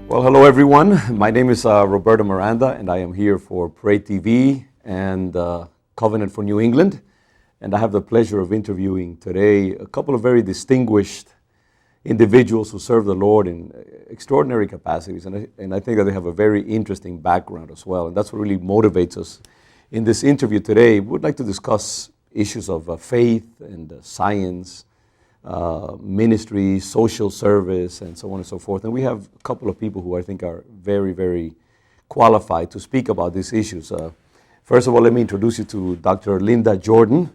Well, hello everyone. My name is Roberto Miranda, and I am here for Pray TV and Covenant for New England. And I have the pleasure of interviewing today a couple of very distinguished individuals who serve the Lord in extraordinary capacities. And I think that they have a very interesting background as well. And that's what really motivates us in this interview today. We'd like to discuss issues of faith and science, ministry, social service, and so on and so forth. And we have a couple of people who I think are very, very qualified to speak about these issues. First of all, let me introduce you to Dr. Lynda Jordan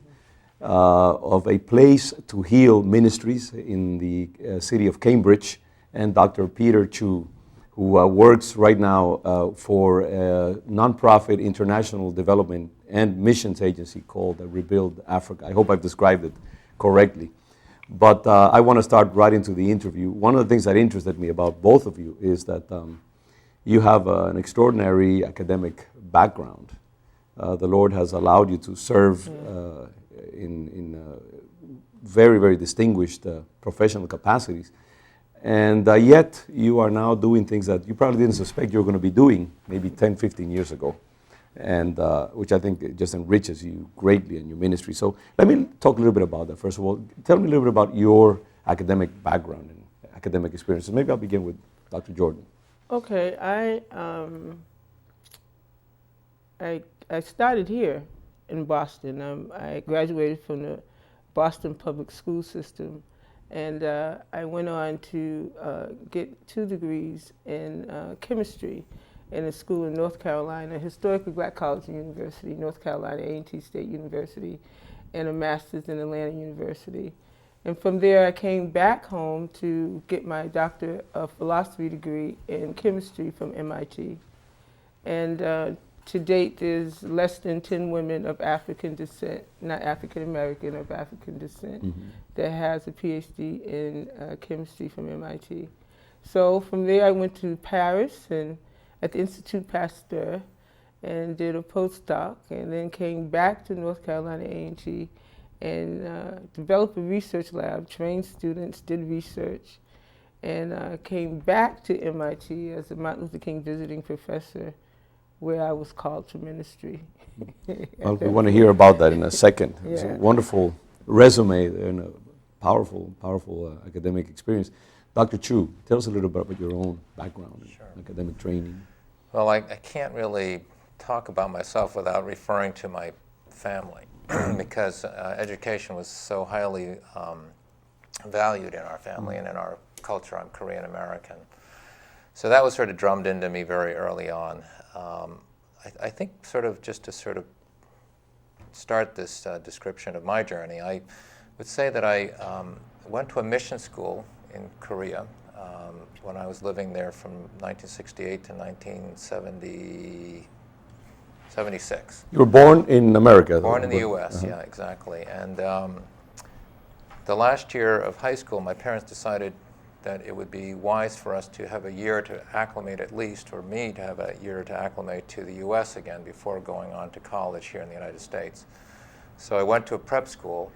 of A Place to Heal Ministries in the city of Cambridge, and Dr. Choo, who works right now for a nonprofit international development and missions agency called Rebuild Africa. I hope I've described it correctly. But I want to start right into the interview. One of the things that interested me about both of you is that you have an extraordinary academic background. The Lord has allowed you to serve in very, very distinguished professional capacities. And yet you are now doing things that you probably didn't suspect you were going to be doing maybe 10, 15 years ago, and which I think just enriches you greatly in your ministry. So let me talk a little bit about that. First of all, tell me a little bit about your academic background and academic experiences. Maybe I'll begin with Dr. Jordan. Okay, I started here in Boston. I graduated from the Boston public school system, and I went on to get 2 degrees in chemistry in a school in North Carolina, historically black college and university, North Carolina A&T State University, and a master's in Atlanta University. And from there I came back home to get my Doctorate of Philosophy degree in chemistry from MIT. And to date there's less than 10 women of African descent, not African American, of African descent, that has a PhD in chemistry from MIT. So from there I went to Paris and at the Institut Pasteur and did a postdoc, and then came back to North Carolina A&T and developed a research lab, trained students, did research, and came back to MIT as a Martin Luther King visiting professor, where I was called to ministry. Well, we want to hear about that in a second. Yeah. It's a wonderful resume and a powerful academic experience. Dr. Choo, tell us a little bit about your own background and academic training. Well, I can't really talk about myself without referring to my family because education was so highly valued in our family and in our culture. I'm Korean American. So that was sort of drummed into me very early on. I think just to start this description of my journey, I would say that I went to a mission school in Korea when I was living there from 1968 to 1976. You were born in America? Born in the U.S., yeah, exactly. And the last year of high school, my parents decided that it would be wise for us to have a year to acclimate at least, or me to have a year to acclimate to the U.S. again before going on to college here in the United States. So I went to a prep school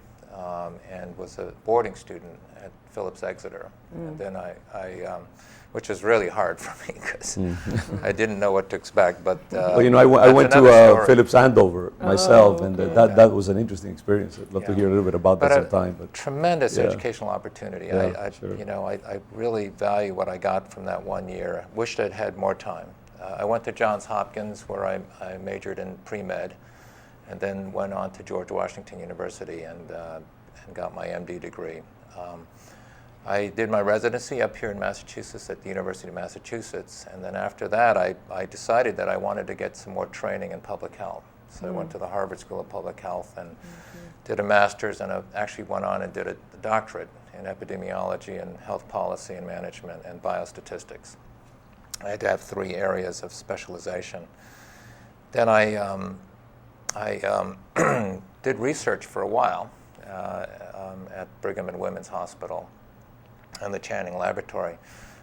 and was a boarding student at Phillips Exeter. And then which was really hard for me because I didn't know what to expect. But well, you know, I went to Phillips Andover myself, and that was an interesting experience. I'd love to hear a little bit about that sometime. But tremendous educational opportunity. Yeah, I really value what I got from that 1 year. Wished I'd had more time. I went to Johns Hopkins, where I majored in pre-med, and then went on to George Washington University and got my MD degree. I did my residency up here in Massachusetts at the University of Massachusetts, and then after that I decided that I wanted to get some more training in public health. So I went to the Harvard School of Public Health and did a master's, and I actually went on and did a doctorate in epidemiology and health policy and management and biostatistics. I had to have 3 areas of specialization. Then I did research for a while at Brigham and Women's Hospital and the Channing Laboratory,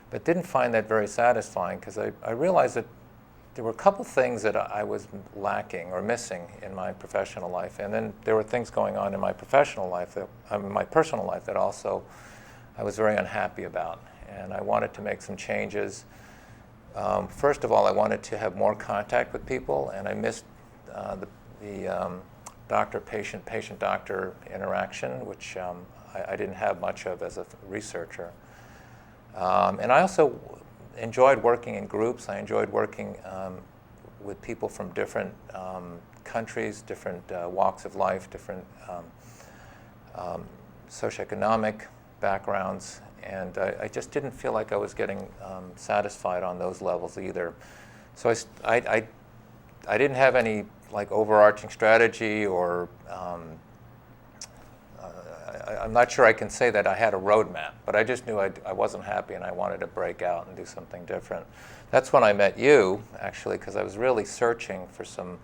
but didn't find that very satisfying because I realized that there were a couple things that I was lacking or missing in my professional life, and then there were things going on in my professional life, my personal life, that also I was very unhappy about, and I wanted to make some changes First of all, I wanted to have more contact with people, and I missed the doctor-patient, patient-doctor interaction, which I didn't have much of as a researcher. And I also enjoyed working in groups. I enjoyed working with people from different countries, different walks of life, different socioeconomic backgrounds, and I just didn't feel like I was getting satisfied on those levels either. So I didn't have any like overarching strategy, or I'm not sure I can say that I had a roadmap, but I just knew I wasn't happy and I wanted to break out and do something different. That's when I met you, actually, because I was really searching for some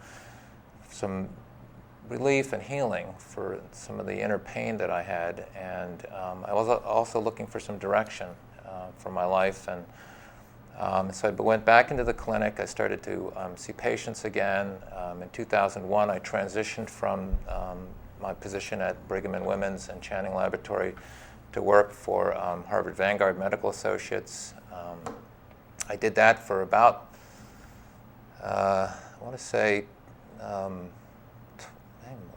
relief and healing for some of the inner pain that I had, and I was also looking for some direction for my life, and so I went back into the clinic. I started to see patients again. In 2001, I transitioned from my position at Brigham and Women's and Channing Laboratory to work for Harvard Vanguard Medical Associates. I did that for about, I want to say,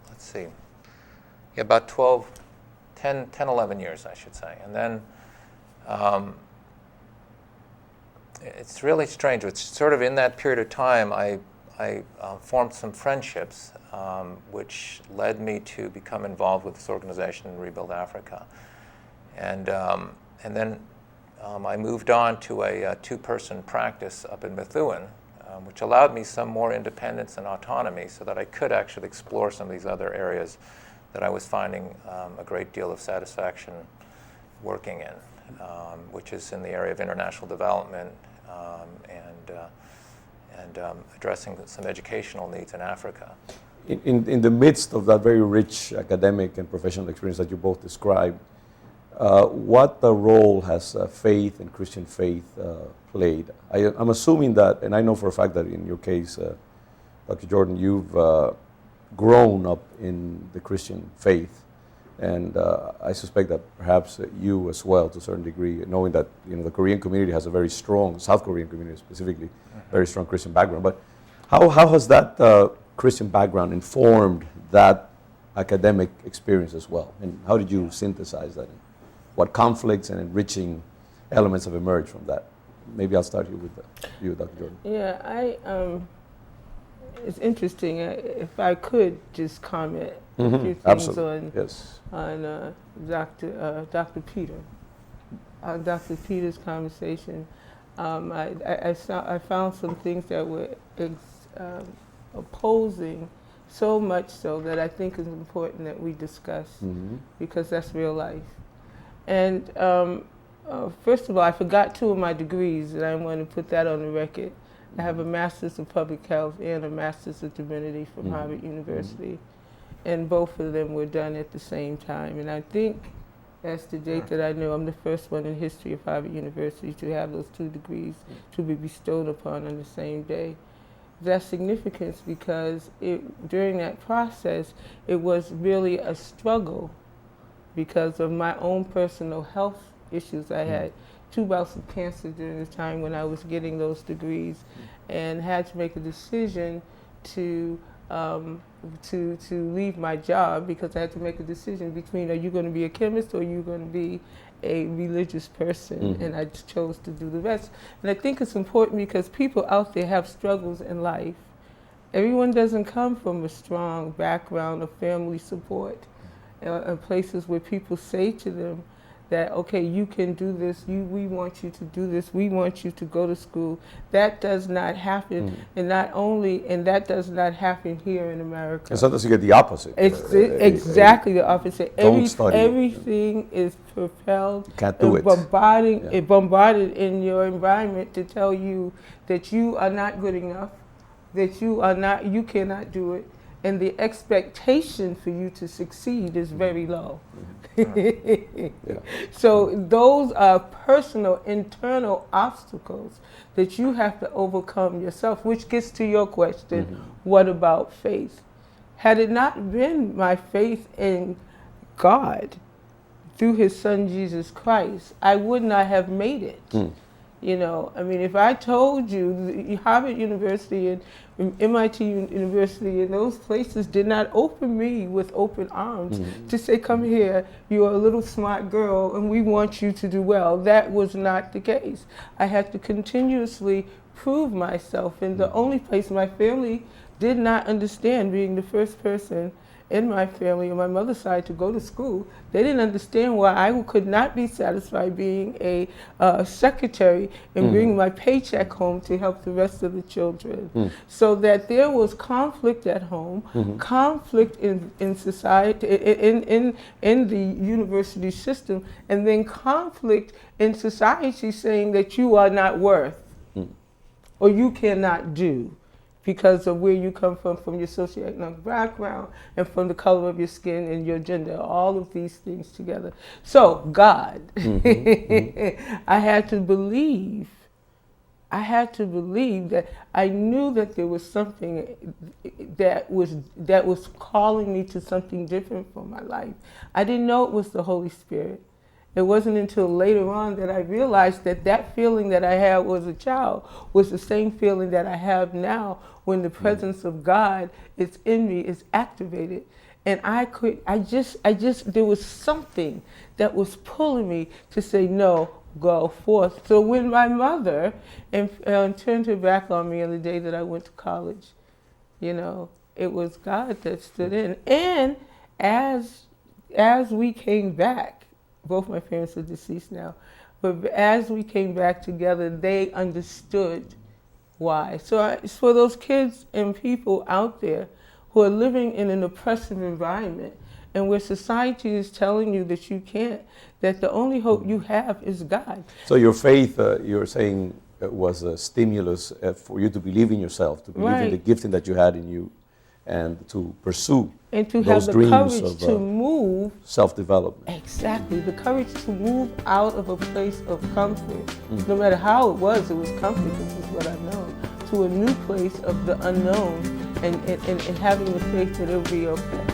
let's see, yeah, about 10, 11 years, I should say. And then it's really strange. It's sort of in that period of time I formed some friendships, which led me to become involved with this organization, Rebuild Africa. And then I moved on to a two-person practice up in Methuen, which allowed me some more independence and autonomy so that I could actually explore some of these other areas that I was finding a great deal of satisfaction working in, which is in the area of international development and addressing some educational needs in Africa. In the midst of that very rich academic and professional experience that you both described, what role has faith and Christian faith played? I'm assuming that, and I know for a fact that in your case, Dr. Jordan, you've grown up in the Christian faith, and I suspect that perhaps you as well, to a certain degree, knowing that the Korean community has a very strong, South Korean community specifically, very strong Christian background. But how has that Christian background informed that academic experience as well? And how did you synthesize that? What conflicts and enriching elements have emerged from that? Maybe I'll start here with you, Dr. Jordan. Yeah, it's interesting. If I could just comment a few things Absolutely. on Dr. Peter, on Dr. Peter's conversation. I found some things that were opposing, so much so that I think is important that we discuss, because that's real life. And first of all, I forgot 2 of my degrees, and I want to put that on the record. I have a Masters of Public Health and a Masters of Divinity from Harvard University, and both of them were done at the same time. And I think, that's the date that I know, I'm the first one in history of Harvard University to have those 2 degrees to be bestowed upon on the same day. That's significant because during that process, it was really a struggle because of my own personal health issues. I had 2 bouts of cancer during the time when I was getting those degrees, and had to make a decision to leave my job, because I had to make a decision between, are you going to be a chemist or are you going to be a religious person? And I chose to do the rest. And I think it's important because people out there have struggles in life. Everyone doesn't come from a strong background of family support, and places where people say to them that, okay, you can do this, we want you to do this, we want you to go to school. That does not happen, and that does not happen here in America. And sometimes you get the opposite. It's exactly the opposite. Everything is propelled, can't do it. Bombarded in your environment to tell you that you are not good enough, that you cannot do it, and the expectation for you to succeed is very low. So those are personal, internal obstacles that you have to overcome yourself, which gets to your question, what about faith? Had it not been my faith in God through his son Jesus Christ, I would not have made it. You know, I mean, if I told you Harvard University and MIT University and those places did not open me with open arms to say, come here, you're a little smart girl and we want you to do well. That was not the case. I had to continuously prove myself, and the only place my family did not understand, being the first person in my family on my mother's side to go to school, they didn't understand why I could not be satisfied being a secretary and bringing my paycheck home to help the rest of the children. So that there was conflict at home, conflict in society, in the university system, and then conflict in society saying that you are not worth or you cannot do, because of where you come from your socioeconomic background, and from the color of your skin and your gender, all of these things together. So God, I had to believe that I knew that there was something that was calling me to something different for my life. I didn't know it was the Holy Spirit. It wasn't until later on that I realized that that feeling that I had as a child was the same feeling that I have now when the presence of God is in me, is activated. And there was something that was pulling me to say, no, go forth. So when my mother turned her back on me on the day that I went to college, you know, it was God that stood in. And as we came back, both my parents are deceased now, but as we came back together, they understood why. So for those kids and people out there who are living in an oppressive environment and where society is telling you that you can't, that the only hope you have is God. So your faith, you're saying, was a stimulus for you to believe in yourself, to believe in the gifting that you had in you, and to pursue and to those have the courage to move. Self-development. Exactly, the courage to move out of a place of comfort, no matter how it was comfort, this is what I've known, to a new place of the unknown, and having the faith that it'll be okay.